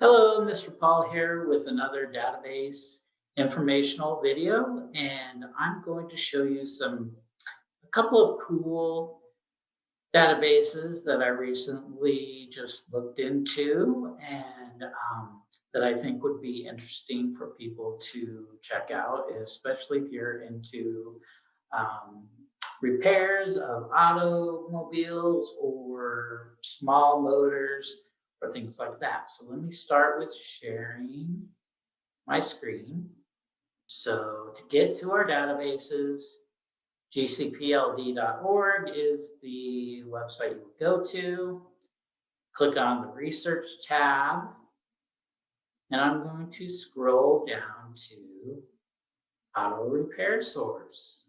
Hello, Mr. Paul here with another database informational video, and I'm going to show you a couple of cool databases that I recently just looked into and that I think would be interesting for people to check out, especially if you're into um, repairs of automobiles or small motors or things like that. So let me start with sharing my screen. So to get to our databases, gcpld.org is the website you would go to. Click on the research tab, and I'm going to scroll down to auto repair source.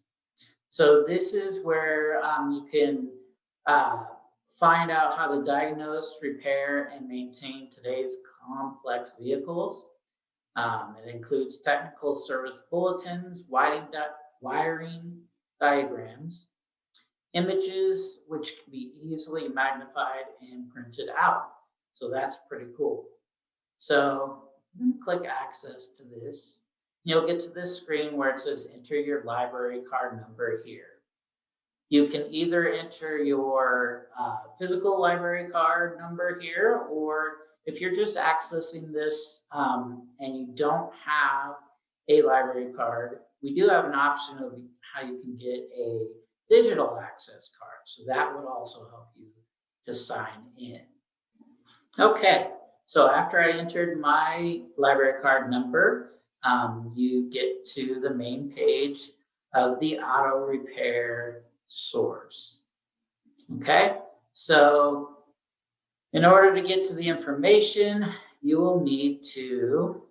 So this is where you can uh, find out how to diagnose, repair, and maintain today's complex vehicles. It includes technical service bulletins, wiring diagrams, images which can be easily magnified and printed out. So that's pretty cool. So click access to this. You'll get to this screen where it says enter your library card number here. You can either enter your physical library card number here, or if you're just accessing this and you don't have a library card, we do have an option of how you can get a digital access card. So that would also help you to sign in. Okay, so after I entered my library card number, you get to the main page of the auto repair source. Okay, so in order to get to the information, you will need to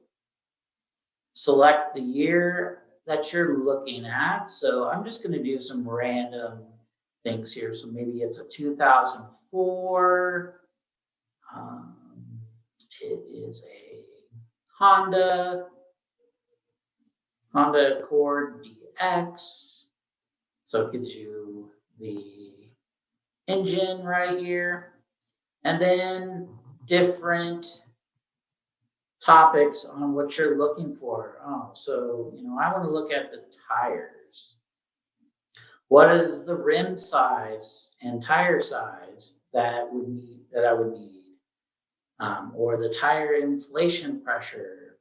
select the year that you're looking at. So I'm just going to do some random things here. So maybe it's a 2004. It is a Honda Accord DX. So it gives you the engine right here. And then different topics on what you're looking for. So I want to look at the tires. What is the rim size and tire size that I would need? Or the tire inflation pressure.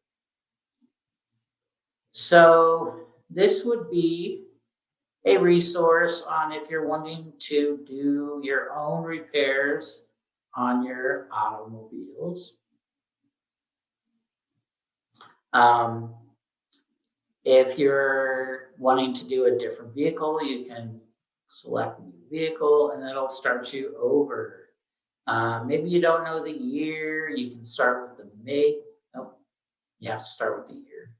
So this would be a resource on if you're wanting to do your own repairs on your automobiles. If you're wanting to do a different vehicle, you can select new vehicle and it'll start you over. Maybe you don't know the year, you can start with the make. Nope, you have to start with the year.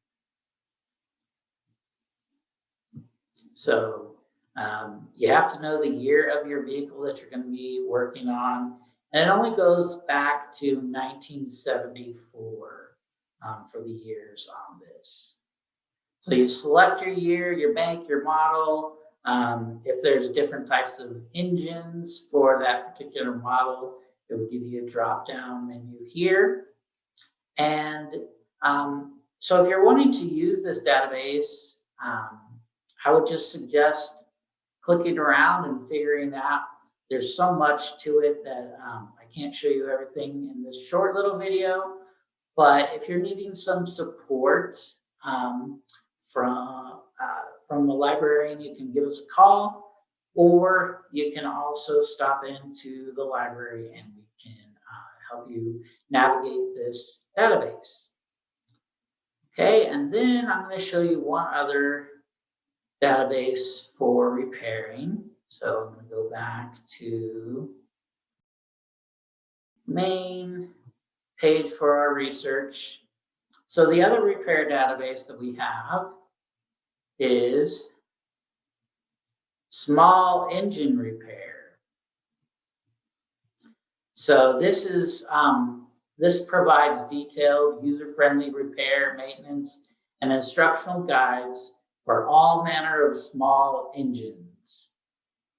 So you have to know the year of your vehicle that you're going to be working on. And it only goes back to 1974 for the years on this. So you select your year, your make, your model. If there's different types of engines for that particular model, it will give you a drop-down menu here. And so if you're wanting to use this database, I would just suggest clicking around and figuring out. There's so much to it that I can't show you everything in this short little video. But if you're needing some support from the librarian, you can give us a call, or you can also stop into the library and we can help you navigate this database. Okay, and then I'm going to show you one other database for repairing. So I'm going to go back to main page for our research. So the other repair database that we have is small engine repair. So this provides detailed, user-friendly repair, maintenance, and instructional guides for all manner of small engines.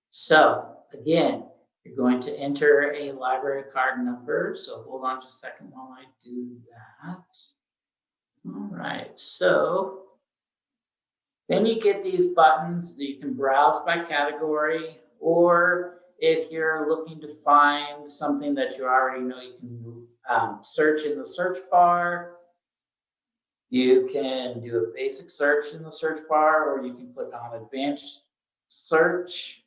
So again, You're going to enter a library card number. So hold on just a second while I do that. All right, so then you get these buttons that you can browse by category, or if you're looking to find something that you already know, you can search in the search bar. You can do a basic search in the search bar, or you can click on advanced search.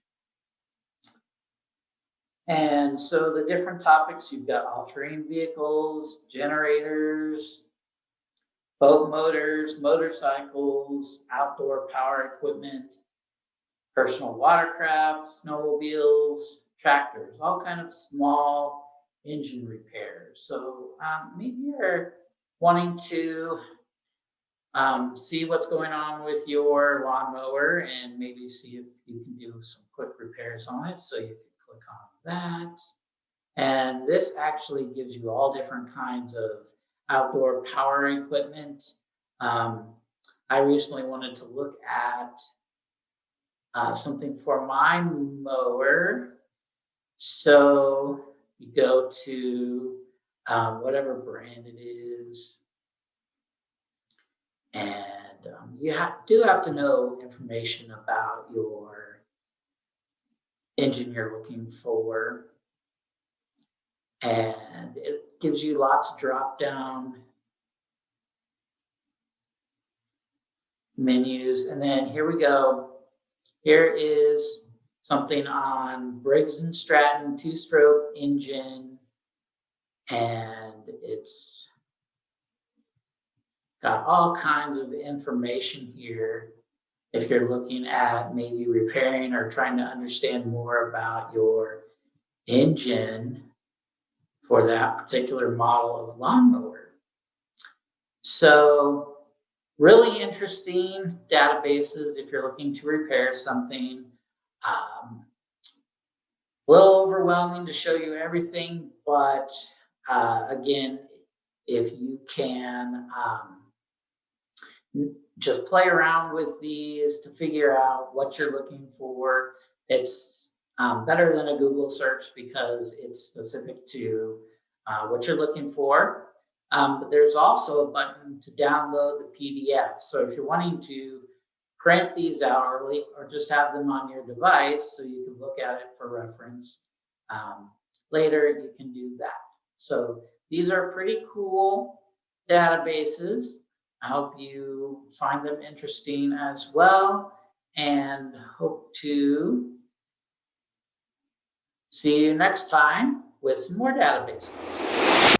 And so the different topics, you've got all-terrain vehicles, generators, boat motors, motorcycles, outdoor power equipment, personal watercraft, snowmobiles, tractors, all kind of small engine repairs. So maybe you're wanting to see what's going on with your lawnmower and maybe see if you can do some quick repairs on it. So you can click on that. And this actually gives you all different kinds of outdoor power equipment. I recently wanted to look at something for my mower. So you go to whatever brand it is. And you do have to know information about your engine you're looking for. And it gives you lots of drop-down menus. And then here we go. Here is something on Briggs & Stratton 2-stroke engine. And it's got all kinds of information here. If you're looking at maybe repairing or trying to understand more about your engine for that particular model of lawnmower. So really interesting databases if you're looking to repair something. A little overwhelming to show you everything, but again, if you can just play around with these to figure out what you're looking for, it's better than a Google search because it's specific to what you're looking for. But there's also a button to download the PDF. So if you're wanting to print these out or just have them on your device so you can look at it for reference later, you can do that. So these are pretty cool databases. I hope you find them interesting as well, and hope to see you next time with some more databases.